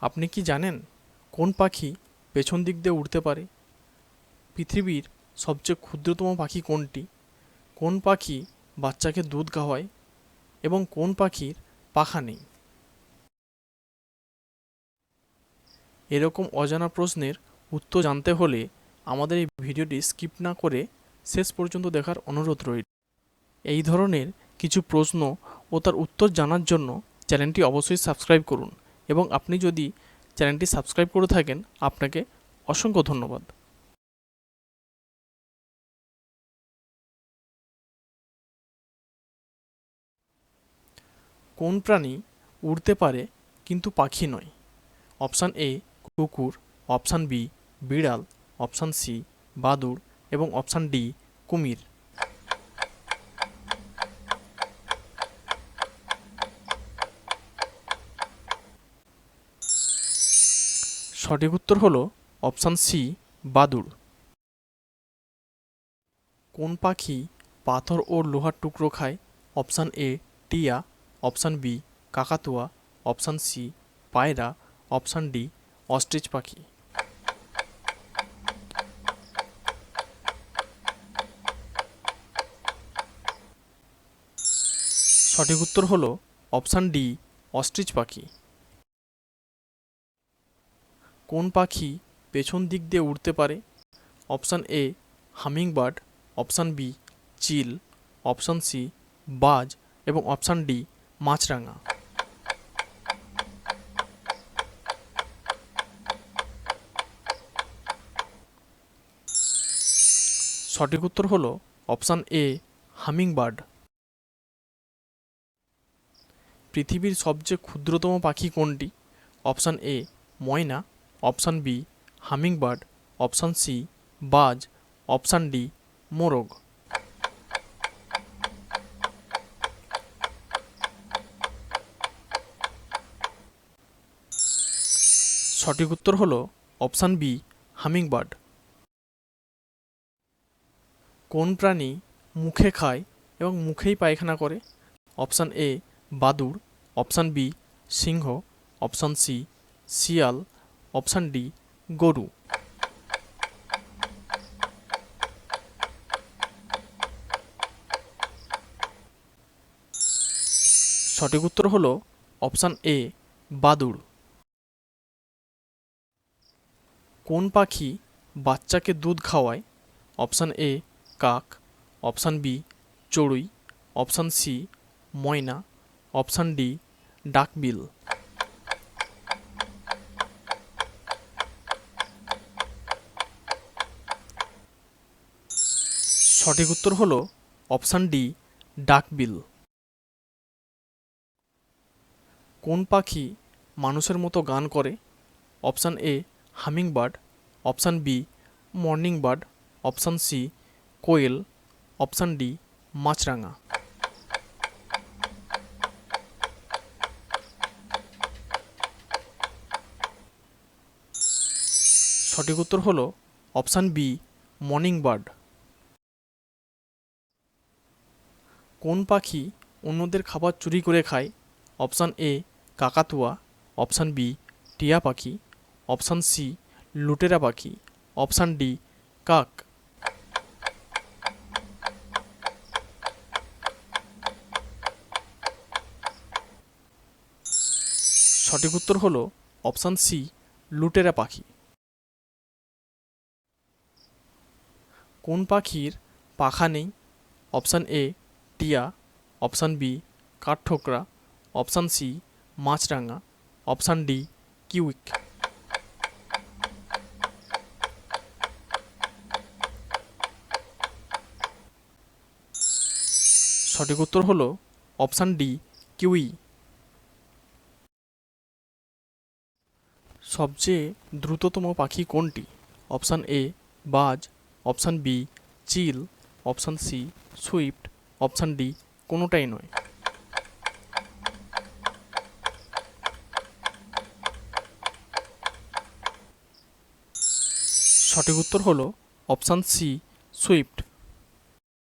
আপনি কি জানেন কোন পাখি পেছন দিক দিয়ে উড়তে পারে? পৃথিবীর সবচেয়ে ক্ষুদ্রতম পাখি কোনটি? কোন পাখি বাচ্চাকে দুধ খাওয়ায় এবং কোন পাখির পাখা নেই? এরকম অজানা প্রশ্নের উত্তর জানতে হলে আমাদের এই ভিডিওটি স্কিপ না করে শেষ পর্যন্ত দেখার অনুরোধ রইল। এই ধরনের কিছু প্রশ্ন ও তার উত্তর জানার জন্য চ্যানেলটি অবশ্যই সাবস্ক্রাইব করুন এবং আপনি যদি চ্যানেলটি সাবস্ক্রাইব করে থাকেন আপনাকে অসংখ্য ধন্যবাদ। কোন প্রাণী উড়তে পারে কিন্তু পাখি নয়? অপশান এ কুকুর, অপশান বি বিড়াল, অপশান সি বাদুড় এবং অপশান ডি কুমির। সঠিক উত্তর হলো অপশান সি বাদুড়। কোন পাখি পাথর ও লোহার টুকরো খায়? অপশান এ টিয়া, অপশান বি কাকাতুয়া, অপশান সি পায়রা, অপশান ডি অস্ট্রিচ পাখি। সঠিক উত্তর হলো অপশান ডি অস্ট্রিচ পাখি। কোন পাখি পেছন দিক দিয়ে উড়তে পারে? Option A hummingbird, option B চিল, অপশান সি বাজ এবং অপশান ডি মাছরাঙা। সঠিক উত্তর হলো অপশান এ হামিংবার্ড। পৃথিবীর সবচেয়ে ক্ষুদ্রতম পাখি কোনটি? অপশান এ ময়না, option B hummingbird, option C বাজ, অপশান ডি মোরগ। সঠিক উত্তর হলো অপশান বি হামিংবার্ড। কোন প্রাণী মুখে খায় এবং মুখেই পায়খানা করে? অপশান এ বাদুড়, অপশান বি সিংহ, অপশান সি শিয়াল, অপশান ডি গরু। সঠিক উত্তর হলো অপশান এ বাদুড়। কোন পাখি বাচ্চাকে দুধ খাওয়ায়? অপশান এ কাক, অপশান বি চড়ুই, অপশান সি ময়না, অপশান ডি ডাকবিল। সঠিক উত্তর হলো অপশান ডি ডাকবিল। কোন পাখি মানুষের মতো গান করে? Option A hummingbird, option B morning bird, option C কোয়েল, অপশান ডি মাছরাঙা। সঠিক উত্তর হলো অপশান বি মর্নিং বার্ড। কোন পাখি অন্যদের খাবার চুরি করে খায়? অপশান এ কাকাতুয়া, অপশান বি টিয়া পাখি, অপশান সি লুটেরা পাখি, অপশান ডি কাক। সঠিক উত্তর হলো অপশান সি লুটেরা পাখি। কোন পাখির পাখা নেই? অপশান এ টিয়া, অপশান বি কাঠঠোকরা, অপশান সি মাছরাঙা, অপশান ডি কিউইক। সঠিক উত্তর হলো অপশান ডি কিউই। সবচেয়ে দ্রুততম পাখি কোনটি? অপশান এ বাজ, অপশান বি চিল, option C swift, option D কোনোটাই নয়। সঠিক উত্তর হলো অপশান সি সুইফট।